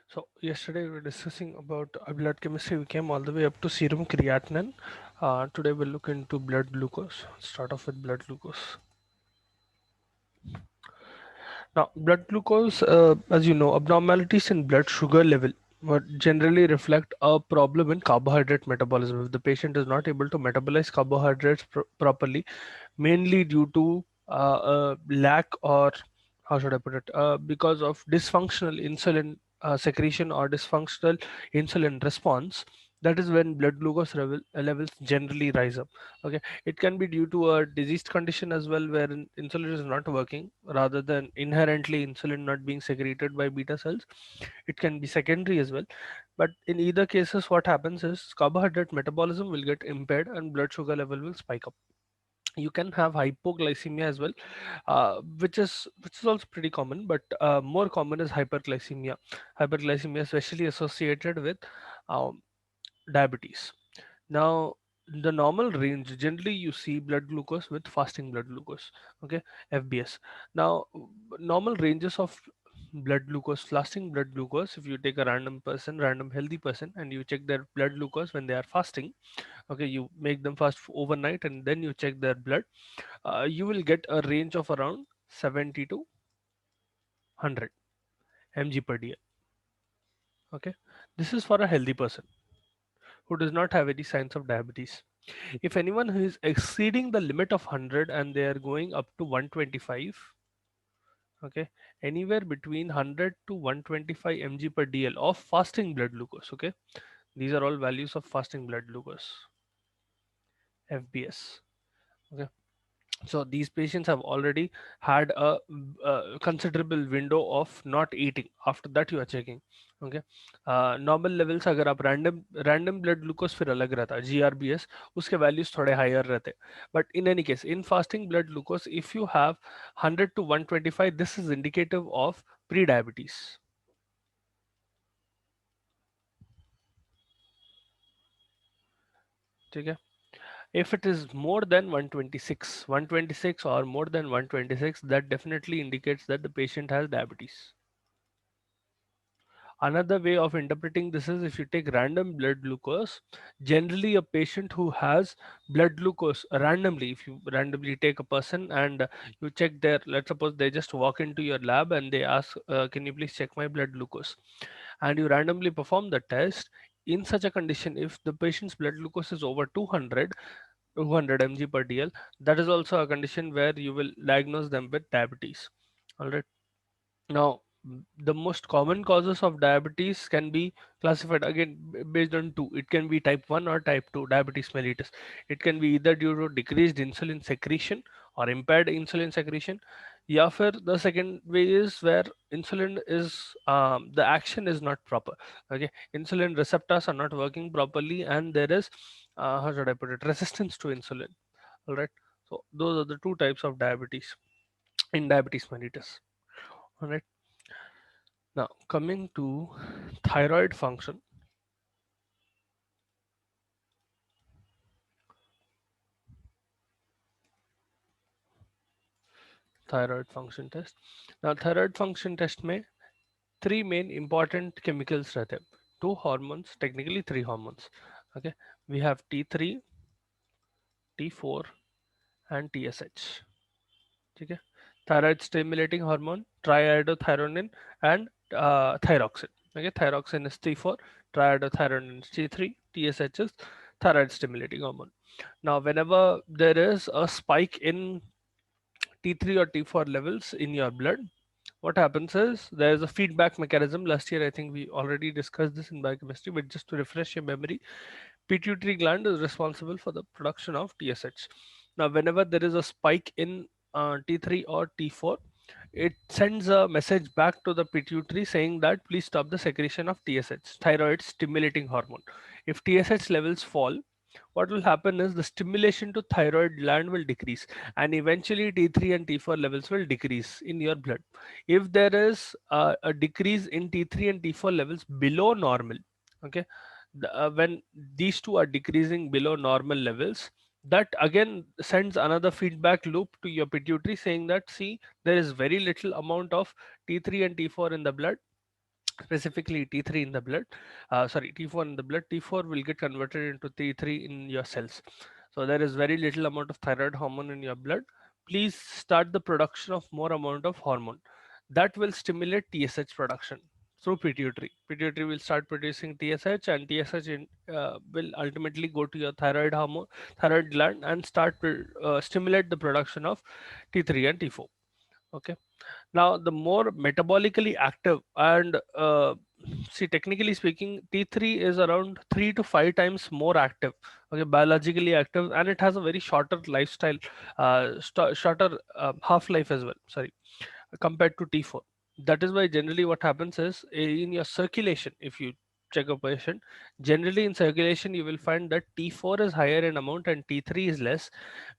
So yesterday we were discussing about blood chemistry. We came all the way up to serum creatinine. Today we'll look into blood glucose. Start off with blood glucose. Now, blood glucose, as you know, abnormalities in blood sugar level would generally reflect a problem in carbohydrate metabolism. If the patient is not able to metabolize carbohydrates properly, mainly due to lack, or how should I put it, because of dysfunctional insulin secretion or dysfunctional insulin response, that is when blood glucose levels generally rise up. Okay, it can be due to a diseased condition as well, where insulin is not working, rather than inherently insulin not being secreted by beta cells. It can be secondary as well, but in either cases what happens is carbohydrate metabolism will get impaired and blood sugar level will spike up. You can have hypoglycemia as well, which is also pretty common, but more common is hyperglycemia especially associated with um, diabetes. Now, the normal range, generally you see blood glucose with fasting blood glucose, okay, FBS. Now, normal ranges of blood glucose, fasting blood glucose, if you take a random person, random healthy person, and you check their blood glucose when they are fasting, okay, you make them fast overnight and then you check their blood, you will get a range of around 70 to 100 mg per dl. Okay, this is for a healthy person who does not have any signs of diabetes. If anyone who is exceeding the limit of 100 and they are going up to 125, okay, anywhere between 100 to 125 mg per dl of fasting blood glucose, okay, these are all values of fasting blood glucose, FBS. Okay, so these patients have already had a considerable window of not eating. After that you are checking. Okay, normal levels अगर आप random blood glucose फिर अलग रहता है, GRBS उसके values थोड़े higher रहते, but in any case in fasting blood glucose if you have 100 to 125, this is indicative of pre-diabetes. ठीक है, if it is more than 126 or more than 126, that definitely indicates that the patient has diabetes. Another way of interpreting this is if you take random blood glucose, generally a patient who has blood glucose randomly, if you randomly take a person and you check their, let's suppose they just walk into your lab and they ask, can you please check my blood glucose? And you randomly perform the test. In such a condition, if the patient's blood glucose is over 200 mg per dl, that is also a condition where you will diagnose them with diabetes. All right. Now, the most common causes of diabetes can be classified again based on two. It can be type 1 or type 2 diabetes mellitus. It can be either due to decreased insulin secretion or impaired insulin secretion. Yeah, for the second way is where insulin is the action is not proper. Okay, insulin receptors are not working properly, and there is how should I put it, resistance to insulin. All right. So those are the two types of diabetes in diabetes mellitus. All right. Now, coming to thyroid function, thyroid function test. Now, thyroid function test में three main important chemicals रहते हैं. Two hormones, technically three hormones. Okay, we have T3, T4, and TSH. ठीक है, thyroid stimulating hormone, triiodothyronine, and thyroxine. Okay, thyroxine is T4, triiodothyronine is T3, TSH is thyroid stimulating hormone. Now, whenever there is a spike in T3 or T4 levels in your blood, what happens is there is a feedback mechanism. Last year, I think we already discussed this in biochemistry, but just to refresh your memory, pituitary gland is responsible for the production of TSH. Now, whenever there is a spike in T3 or T4, it sends a message back to the pituitary saying that please stop the secretion of TSH, thyroid stimulating hormone. If TSH levels fall, what will happen is the stimulation to thyroid gland will decrease, and eventually T3 and T4 levels will decrease in your blood. If there is a decrease in T3 and T4 levels below normal, okay, when these two are decreasing below normal levels, that again sends another feedback loop to your pituitary saying that see, there is very little amount of T3 and T4 in the blood, specifically T3 in the blood, sorry, T4 in the blood. T4 will get converted into T3 in your cells. So there is very little amount of thyroid hormone in your blood. Please start the production of more amount of hormone that will stimulate TSH production through pituitary. Pituitary will start producing TSH, and TSH will ultimately go to your thyroid hormone, thyroid gland, and start stimulate the production of T3 and T4. Okay. Now, the more metabolically active and see, technically speaking, T3 is around 3 to 5 times more active, okay, biologically active, and it has a very shorter lifestyle, shorter half life as well. Sorry, compared to T4. That is why generally what happens is in your circulation, if you check a patient, generally in circulation you will find that T4 is higher in amount and T3 is less.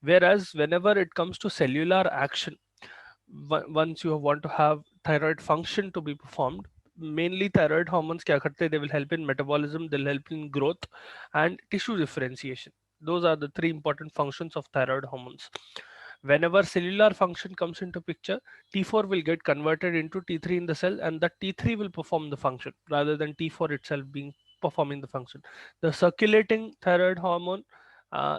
Whereas whenever it comes to cellular action, once you want to have thyroid function to be performed, mainly thyroid hormones kya karte, they will help in metabolism, they'll help in growth and tissue differentiation. Those are the three important functions of thyroid hormones. Whenever cellular function comes into picture, T4 will get converted into T3 in the cell, and that T3 will perform the function rather than T4 itself being performing the function. The circulating thyroid hormone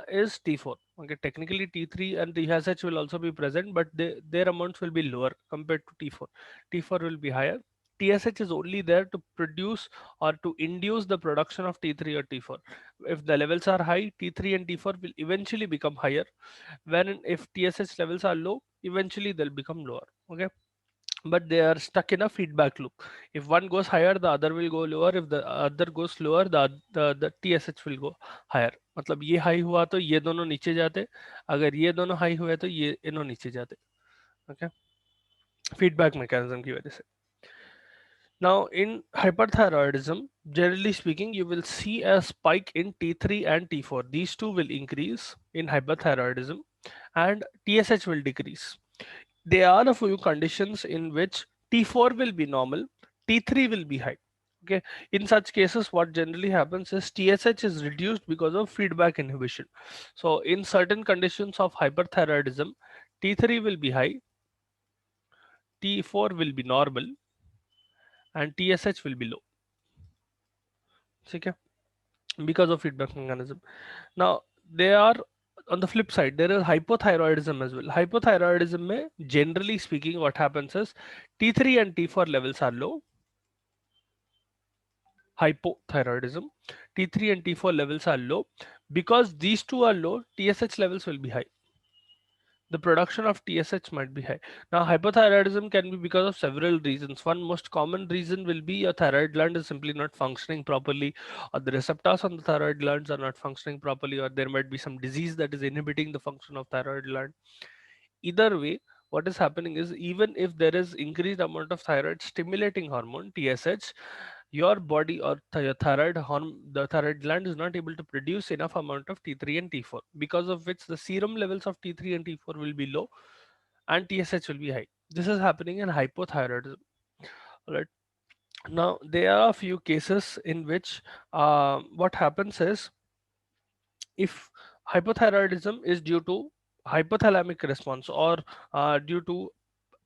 is T4. Okay, technically T3 and TSH will also be present, but their amounts will be lower compared to T4. T4 will be higher. TSH is only there to produce or to induce the production of T3 or T4. If the levels are high, T3 and T4 will eventually become higher. When if TSH levels are low, eventually they'll become lower. Okay, but they are stuck in a feedback loop. If one goes higher, the other will go lower. If the other goes lower, the TSH will go higher. मतलब ये high हुआ तो ये दोनों नीचे जाते, अगर ये दोनों हाई हुए तो ये इन्हों नीचे जाते. Okay, फीडबैक मैकेनिज्म की वजह से. Now, in hyperthyroidism, generally speaking, you will see a spike in T3 and T4. These two will increase in hyperthyroidism, and TSH will decrease. There are a few conditions in which T4 will be normal, T3 will be high. Okay, in such cases, what generally happens is TSH is reduced because of feedback inhibition. So, in certain conditions of hyperthyroidism, T3 will be high, T4 will be normal, and TSH will be low. Okay, because of feedback mechanism. Now, they are on the flip side, there is hypothyroidism as well. Hypothyroidism mein, generally speaking, what happens is T3 and T4 levels are low. Hypothyroidism, T3 and T4 levels are low. Because these two are low, TSH levels will be high. The production of TSH might be high. Now, hypothyroidism can be because of several reasons. One most common reason will be your thyroid gland is simply not functioning properly, or the receptors on the thyroid glands are not functioning properly, or there might be some disease that is inhibiting the function of thyroid gland. Either way, what is happening is even if there is increased amount of thyroid stimulating hormone TSH, your body or your thyroid hormone, the thyroid gland is not able to produce enough amount of T3 and T4, because of which the serum levels of T3 and T4 will be low and TSH will be high. This is happening in hypothyroidism. Right. Now, there are a few cases in which what happens is if hypothyroidism is due to hypothalamic response or due to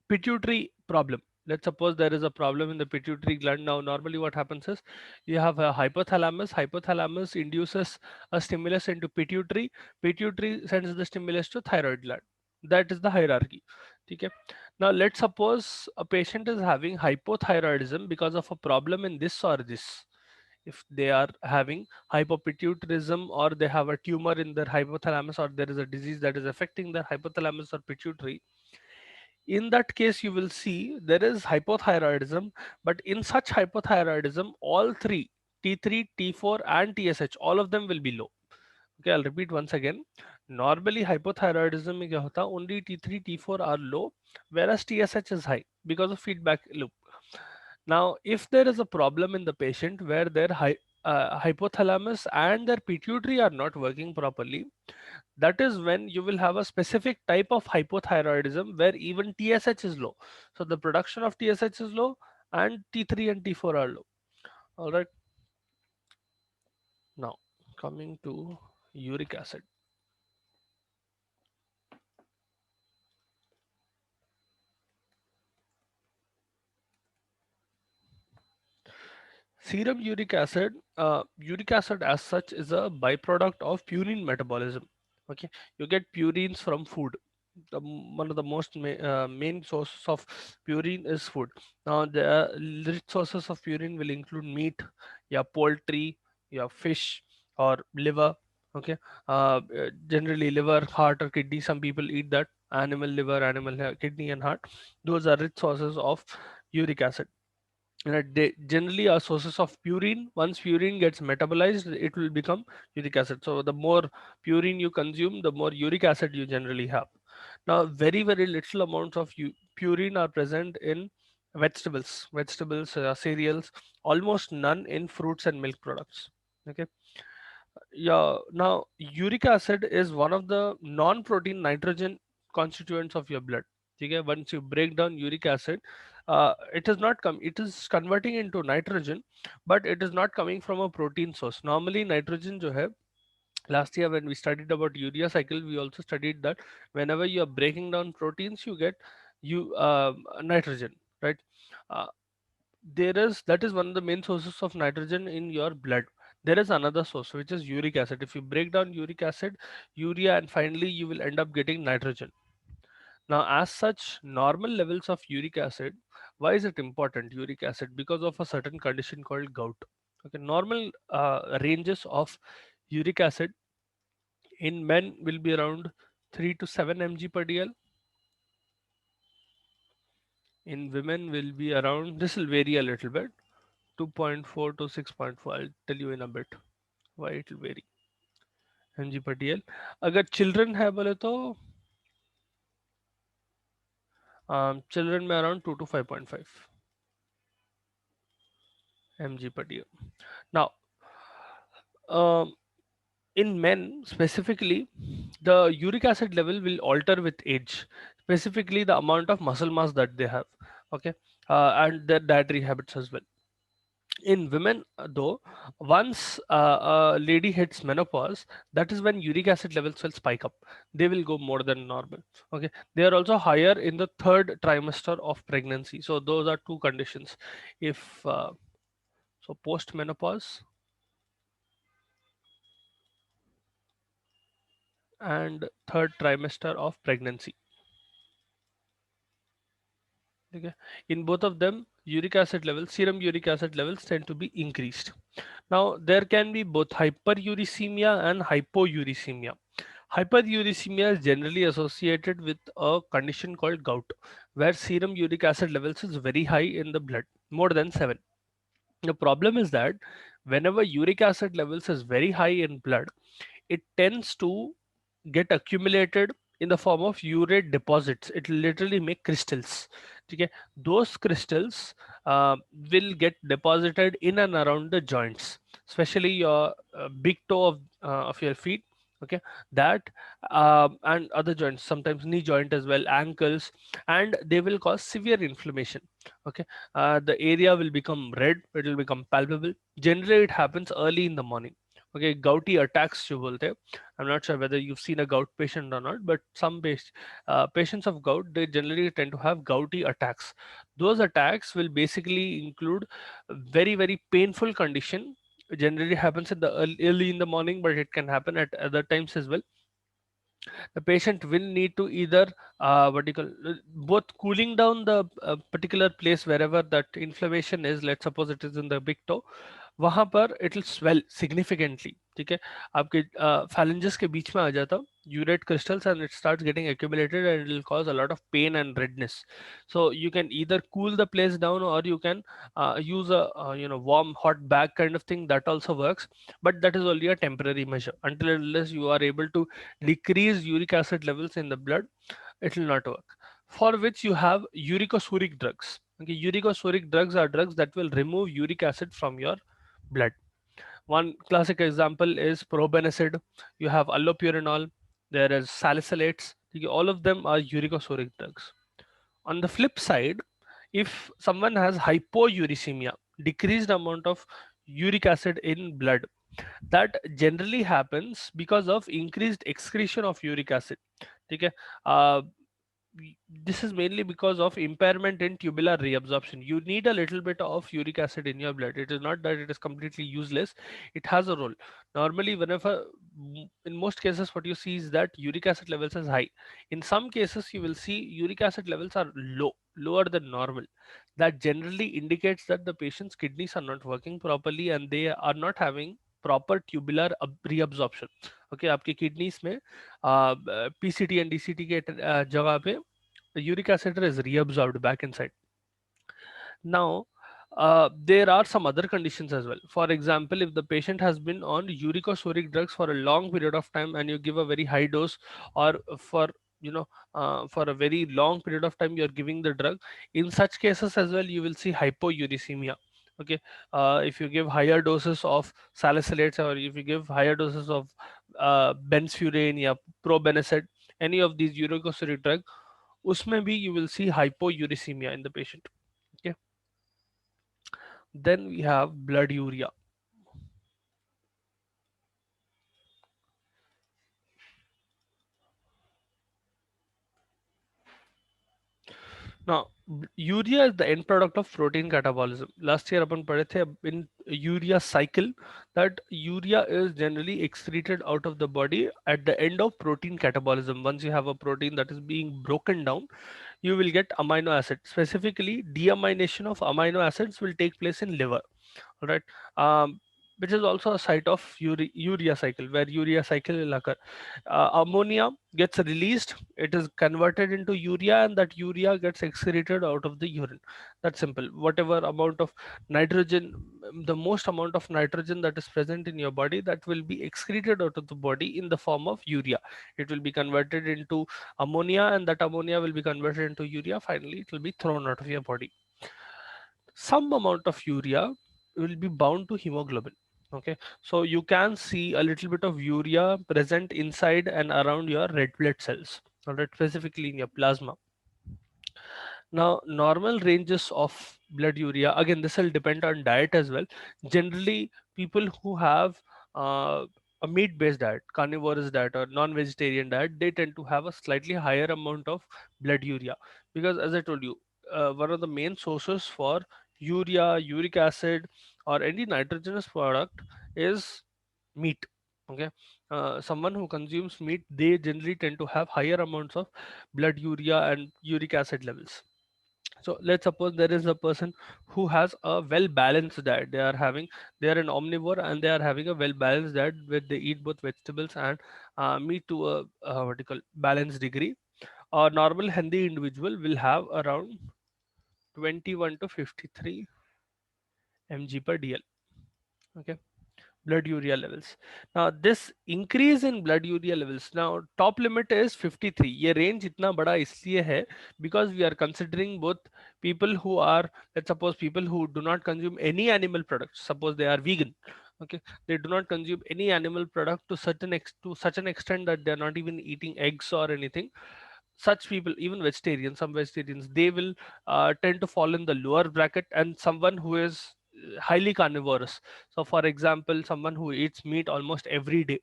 pituitary problem. Let's suppose there is a problem in the pituitary gland. Now, normally what happens is you have a hypothalamus. Hypothalamus induces a stimulus into pituitary. Pituitary sends the stimulus to thyroid gland. That is the hierarchy. Okay. Now, let's suppose a patient is having hypothyroidism because of a problem in this or this. If they are having hypopituitarism or they have a tumor in their hypothalamus or there is a disease that is affecting their hypothalamus or pituitary, in that case you will see there is hypothyroidism, but in such hypothyroidism all three, T3, T4 and TSH, all of them will be low. Okay, I'll repeat once again. Normally hypothyroidism mein kya hota, only T3, T4 are low, whereas TSH is high because of feedback loop. Now, if there is a problem in the patient where their hypothalamus and their pituitary are not working properly, that is when you will have a specific type of hypothyroidism where even TSH is low. So the production of TSH is low and T3 and T4 are low. All right. Now, coming to uric acid. Serum uric acid as such is a byproduct of purine metabolism. Okay, you get purines from food. One of the most main sources of purine is food. Now, the rich sources of purine will include meat, yeah, poultry, yeah, fish, or liver. Okay, generally liver, heart, or kidney. Some people eat that animal liver, animal kidney, and heart. Those are rich sources of uric acid. They generally are sources of purine. Once purine gets metabolized, it will become uric acid. So the more purine you consume, the more uric acid you generally have. Now, very little amounts of purine are present in vegetables, cereals, almost none in fruits and milk products. Okay, yeah. Now, uric acid is one of the non-protein nitrogen constituents of your blood. Okay, once you break down uric acid, it is not come. It is converting into nitrogen, but it is not coming from a protein source. Normally, nitrogen जो है, last year when we studied about urea cycle, we also studied that whenever you are breaking down proteins, you get nitrogen, right? Uh, there is that is one of the main sources of nitrogen in your blood. There is another source which is uric acid. If you break down uric acid, urea, and finally you will end up getting nitrogen. Now, as such, normal levels of uric acid, why is it important, uric acid? Because of a certain condition called gout. Okay, normal ranges of uric acid in men will be around 3 to 7 mg per dl. In women will be around, this will vary a little bit, 2.4 to 6.4. I'll tell you in a bit why it will vary. mg per dl. अगर children है बोले तो children में around 2 to 5.5 mg per dl. Now, um, in men specifically, the uric acid level will alter with age, specifically the amount of muscle mass that they have. Okay, and their dietary habits as well. In women, though, once a lady hits menopause, that is when uric acid levels will spike up. They will go more than normal. Okay, they are also higher in the third trimester of pregnancy. So those are two conditions. If so, post menopause and third trimester of pregnancy. Okay, in both of them, uric acid levels, serum uric acid levels tend to be increased. Now, there can be both hyperuricemia and hypouricemia. Hyperuricemia is generally associated with a condition called gout, where serum uric acid levels is very high in the blood, more than 7. The problem is that whenever uric acid levels is very high in blood, it tends to get accumulated in the form of urate deposits. It will literally make crystals. Okay, those crystals will get deposited in and around the joints, especially your big toe of your feet. Okay, that and other joints, sometimes knee joint as well, ankles, and they will cause severe inflammation. Okay, the area will become red. It will become palpable. Generally, it happens early in the morning. Okay, gouty attacks जो बोलते हैं. I'm not sure whether you've seen a gout patient or not, but some patients of gout, they generally tend to have gouty attacks. Those attacks will basically include very painful condition. Generally happens in the early in the morning, but it can happen at other times as well. The patient will need to either what do you call both cooling down the particular place wherever that inflammation is. Let's suppose it is in the big toe, वहां पर it will swell significantly. ठीक है, आपके phalanges के बीच में आ जाता urate crystals and it starts getting accumulated and it will cause a lot of pain and redness. So you can either cool the place down or you can use a warm hot bag kind of thing. That also works, but that is only a temporary measure. Until and unless you are able to decrease uric acid levels in the blood, it will not work. For which you have uricosuric drugs. Okay, uricosuric drugs are drugs that will remove uric acid from your blood. One classic example is probenecid. You have allopurinol. There is salicylates. Okay, all of them are uricosuric drugs. On the flip side, if someone has hypouricemia, decreased amount of uric acid in blood, that generally happens because of increased excretion of uric acid. Okay, this is mainly because of impairment in tubular reabsorption. You need a little bit of uric acid in your blood. It is not that it is completely useless. It has a role. Normally, whenever, in most cases, what you see is that uric acid levels is high. In some cases, you will see uric acid levels are low, lower than normal. That generally indicates that the patient's kidneys are not working properly and they are not having proper tubular reabsorption. Okay, आपकी kidneys में PCT and DCT के जगह पे uric acid is reabsorbed back inside. Now, there are some other conditions as well. For example, if the patient has been on uricosuric drugs for a long period of time and you give a very high dose, or for, you know for a very long period of time you are giving the drug, in such cases as well you will see hypouricemia. Okay, if you give higher doses of salicylates, or if you give higher doses of benfurane or probenecid, any of these uricosuric drug, usme bhi you will see hypouricemia in the patient. Okay, then we have blood urea. Now, urea is the end product of protein catabolism. Last year अपन पढ़े थे in urea cycle that urea is generally excreted out of the body at the end of protein catabolism. Once you have a protein that is being broken down, you will get amino acids. Specifically, deamination of amino acids will take place in liver. All right, which is also a site of urea cycle, where urea cycle will occur. Ammonia gets released, it is converted into urea, and that urea gets excreted out of the urine. That's simple. Whatever amount of nitrogen, the most amount of nitrogen that is present in your body, that will be excreted out of the body in the form of urea. It will be converted into ammonia, and that ammonia will be converted into urea. Finally, it will be thrown out of your body. Some amount of urea will be bound to hemoglobin. Okay, so you can see a little bit of urea present inside and around your red blood cells, all right, specifically in your plasma. Now, normal ranges of blood urea, again, this will depend on diet as well. Generally, people who have a meat-based diet, carnivorous diet, or non-vegetarian diet, they tend to have a slightly higher amount of blood urea, because, as I told you, one of the main sources for urea, uric acid, or any nitrogenous product is meat. Okay, someone who consumes meat, they generally tend to have higher amounts of blood urea and uric acid levels. So let's suppose there is a person who has a well balanced diet. They are an omnivore, and they are having a well balanced diet where they eat both vegetables and meat to a what you call balanced degree. A normal healthy individual will have around 21 to 53 mg per dl. Okay, blood urea levels. Now this increase in blood urea levels, now top limit is 53. ये range इतना बड़ा इसलिए है because we are considering both people who are, let's suppose, people who do not consume any animal products. Suppose they are vegan. Okay, they do not consume any animal product to such an extent that they are not even eating eggs or anything. Such people, even vegetarians, some vegetarians, they will tend to fall in the lower bracket, and someone who is highly carnivorous. So, for example, someone who eats meat almost every day,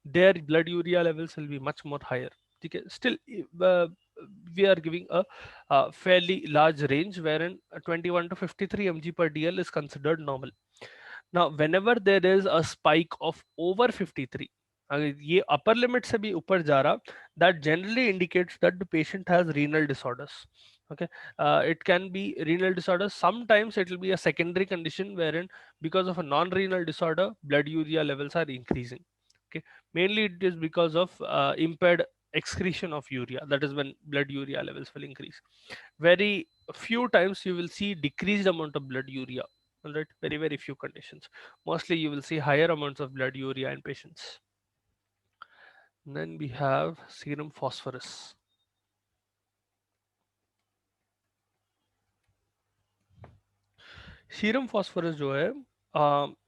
their blood urea levels will be much more higher. Okay. Still, we are giving a fairly large range wherein 21 to 53 mg per dl is considered normal. Now, whenever there is a spike of over 53, अगर ये upper limit से भी ऊपर जा रहा, that generally indicates that the patient has renal disorders. Okay, it can be renal disorders. Sometimes it will be a secondary condition wherein, because of a non-renal disorder, blood urea levels are increasing. Okay, mainly it is because of impaired excretion of urea. That is when blood urea levels will increase. Very few times you will see decreased amount of blood urea. All right, very few conditions. Mostly you will see higher amounts of blood urea in patients. Then we have serum phosphorus. Serum phosphorus जो है,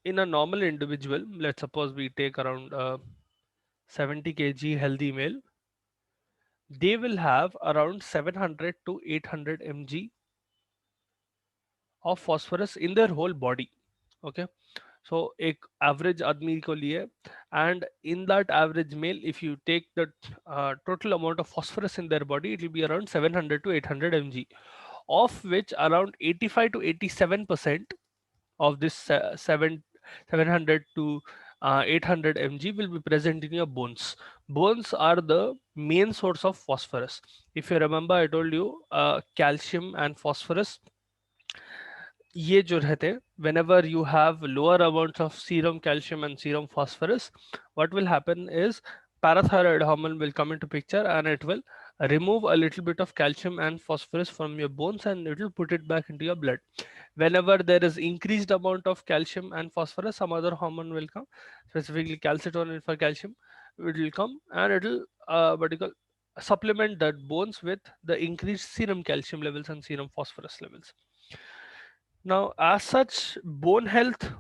in a normal individual, let's suppose we take around 70 kg healthy male, they will have around 700 to 800 mg of phosphorus in their whole body. Okay, So एक average आदमी को लिए, and in that average male, if you take the total amount of phosphorus in their body, it will be around 700 to 800 mg, of which around 85 to 87% of this 700 to 800 mg will be present in your bones. Bones are the main source of phosphorus. If you remember, I told you calcium and phosphorus, ये जो रहते हैं, whenever you have lower amounts of serum calcium and serum phosphorus, what will happen is parathyroid hormone will come into picture, and it will remove a little bit of calcium and phosphorus from your bones, and it will put it back into your blood. Whenever there is increased amount of calcium and phosphorus, some other hormone will come, specifically calcitonin for calcium. It will come and it will what you call supplement that bones with the increased serum calcium levels and serum phosphorus levels. Now, as such, bone health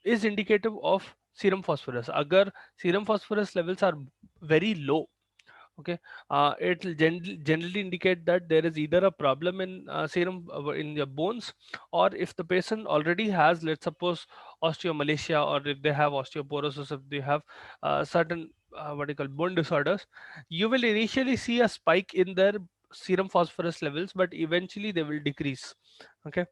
is indicative of serum phosphorus. Agar serum phosphorus levels are very low, okay, it will generally indicate that there is either a problem in serum in your bones, or if the patient already has, let's suppose, osteomalacia, or if they have osteoporosis, if they have certain what you call bone disorders, you will initially see a spike in their serum phosphorus levels, but eventually they will decrease. Okay.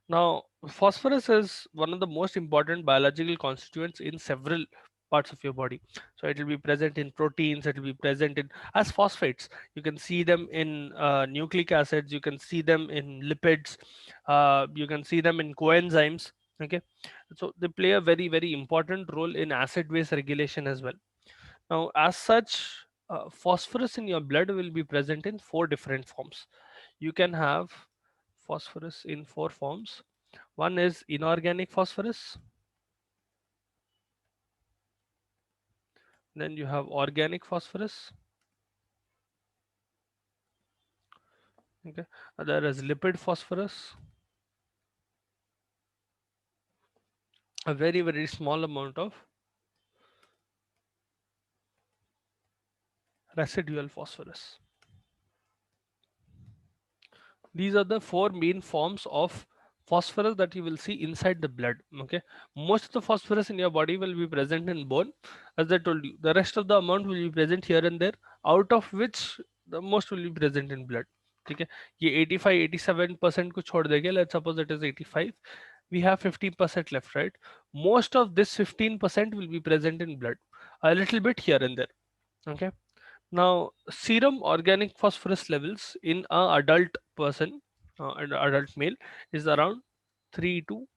Now, phosphorus is one of the most important biological constituents in several parts of your body. So it will be present in proteins, it will be present in as phosphates. You can see them in nucleic acids, you can see them in lipids, you can see them in coenzymes. Okay, so they play a very, very important role in acid base regulation as well. Now, as such, phosphorus in your blood will be present in four different forms. You can have phosphorus in four forms. One is inorganic phosphorus, then you have organic phosphorus, okay. There is lipid phosphorus, a very, very small amount of residual phosphorus. These are the four main forms of phosphorus that you will see inside the blood. Okay, most of the phosphorus in your body will be present in bone, as I told you. The rest of the amount will be present here and there, out of which the most will be present in blood. Okay, ये 85-87% को छोड़ देंगे. Let's suppose it is 85. We have 15% left, right? Most of this 15% will be present in blood, a little bit here and there. Okay. Now, serum organic phosphorus levels in a adult person, an adult male, is around 3 to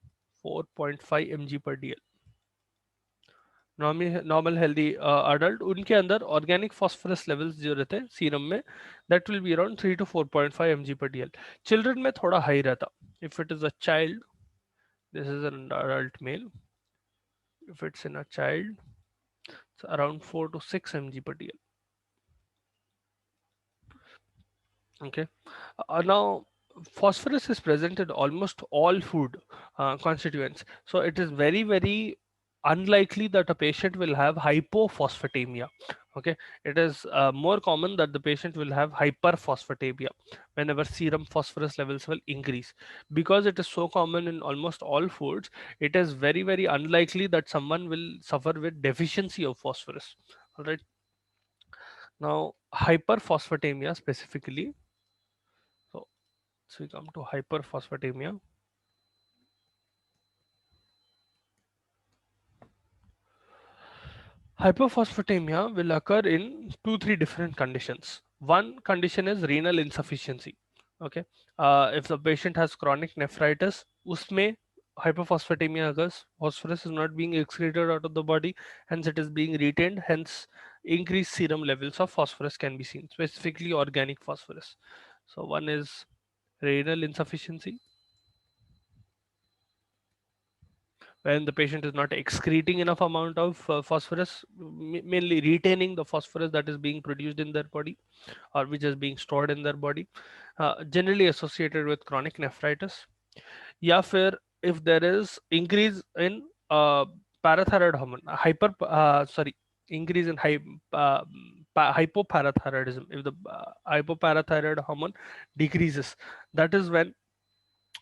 4.5 mg per dl. Normal healthy adult, उनके अंदर organic phosphorus levels जो रहते हैं serum में, that will be around 3 to 4.5 mg per dl. Children में थोड़ा high रहता. If it is a child, this is an adult male. If it's in a child, it's around 4 to 6 mg per dl. Okay. Now, phosphorus is present in almost all food constituents. So it is very, very unlikely that a patient will have hypophosphatemia. Okay. It is more common that the patient will have hyperphosphatemia whenever serum phosphorus levels will increase. Because it is so common in almost all foods, it is very, very unlikely that someone will suffer with deficiency of phosphorus. All right. Now, hyperphosphatemia specifically. So we come to hyperphosphatemia. Hyperphosphatemia will occur in 2-3 different conditions. One condition is renal insufficiency. Okay, if the patient has chronic nephritis, usme hyperphosphatemia occurs. Phosphorus is not being excreted out of the body, hence it is being retained. Hence, increased serum levels of phosphorus can be seen, specifically organic phosphorus. So one is renal insufficiency, when the patient is not excreting enough amount of phosphorus, mainly retaining the phosphorus that is being produced in their body, or which is being stored in their body, generally associated with chronic nephritis. या फिर if there is increase in parathyroid hormone, increase in hypoparathyroidism. If the hypoparathyroid hormone decreases, that is when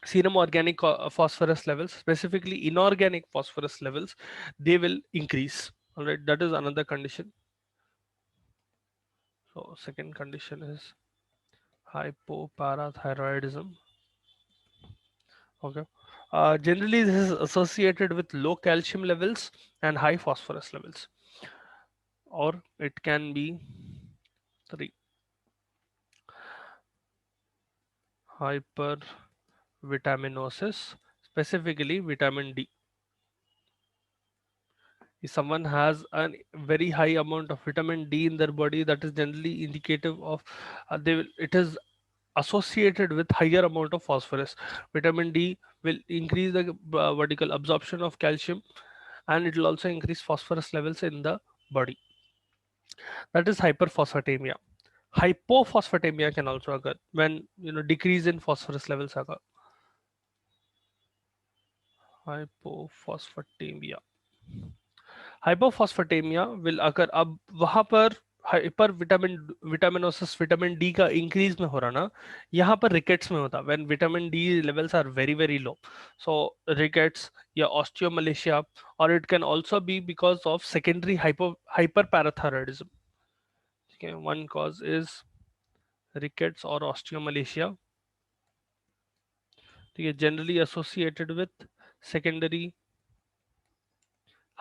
serum organic phosphorus levels, specifically inorganic phosphorus levels, they will increase. All right, that is another condition. So second condition is hypoparathyroidism. Okay. Generally, this is associated with low calcium levels and high phosphorus levels, or it can be three, hypervitaminosis, specifically vitamin D. If someone has a very high amount of vitamin D in their body, that is generally indicative of it is associated with higher amount of phosphorus. Vitamin D will increase the vertical absorption of calcium, and it will also increase phosphorus levels in the body. That is hyperphosphatemia. Hypophosphatemia can also occur when decrease in phosphorus levels occur. Hypophosphatemia. Hypophosphatemia will occur अब वहां पर hyper vitaminosis vitamin D का increase में हो रहा ना, यहाँ पर रिकेट्स में होता when vitamin D levels are very very low. So rickets या ऑस्टियोमलेशिया, और it can also be because of secondary hyper parathyroidism. ठीक है, वन कॉज इज रिकेट्स और ऑस्टियोमलेशिया. ठीक है, generally associated with secondary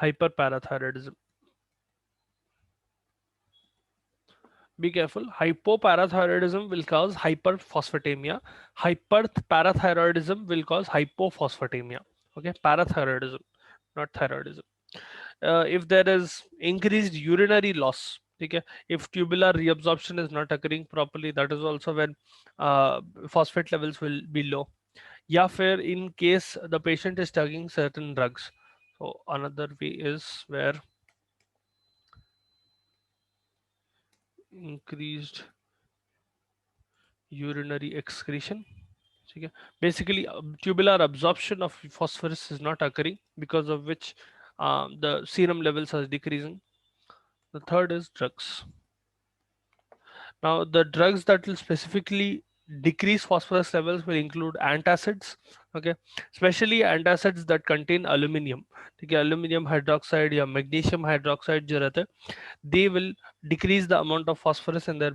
hyper parathyroidism. Be careful. Hypoparathyroidism will cause hyperphosphatemia. Hyperparathyroidism will cause hypophosphatemia. Okay, parathyroidism, not thyroidism. If there is increased urinary loss, okay, if tubular reabsorption is not occurring properly, that is also when phosphate levels will be low. या फिर in case the patient is taking certain drugs. So another way is where increased urinary excretion. Okay. Basically, tubular absorption of phosphorus is not occurring, because of which the serum levels are decreasing. The third is drugs. Now, the drugs that will specifically decrease phosphorus levels will include antacids, okay, especially antacids that contain aluminium. Okay, aluminium hydroxide or magnesium hydroxide जो रहते हैं, they will decrease the amount of phosphorus in their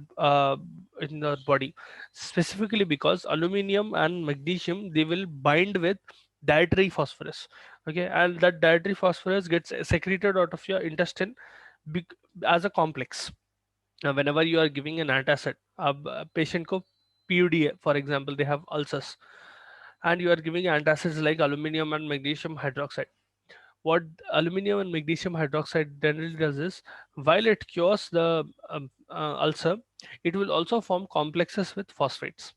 body, specifically because aluminium and magnesium, they will bind with dietary phosphorus. Okay, and that dietary phosphorus gets secreted out of your intestine as a complex. Now, whenever you are giving an antacid, a patient को PUD है, for example, they have ulcers, and you are giving antacids like aluminum and magnesium hydroxide. What aluminum and magnesium hydroxide generally does is, while it cures the ulcer, it will also form complexes with phosphates.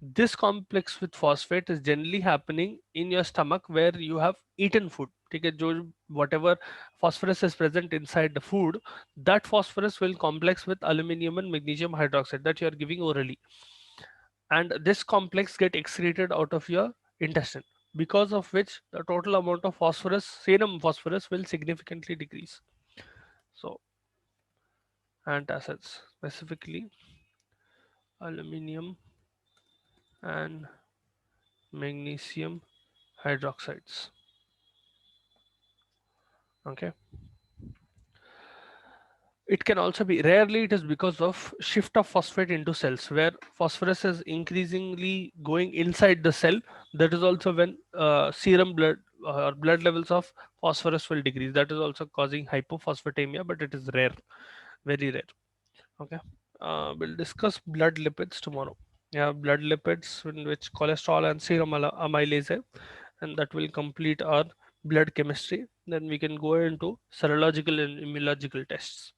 This complex with phosphate is generally happening in your stomach where you have eaten food. ठीक है, जो whatever phosphorus is present inside the food, that phosphorus will complex with aluminum and magnesium hydroxide that you are giving orally, and this complex get excreted out of your intestine, because of which the total amount of phosphorus, serum phosphorus, will significantly decrease. So antacids, specifically aluminum and magnesium hydroxides. Okay, it can also be, rarely it is because of shift of phosphate into cells where phosphorus is increasingly going inside the cell. That is also when serum blood or blood levels of phosphorus will decrease. That is also causing hypophosphatemia, but it is rare, very rare. Okay, we'll discuss blood lipids tomorrow. Yeah, blood lipids, in which cholesterol and serum amylase hai, and that will complete our blood chemistry. Then we can go into serological and immunological tests.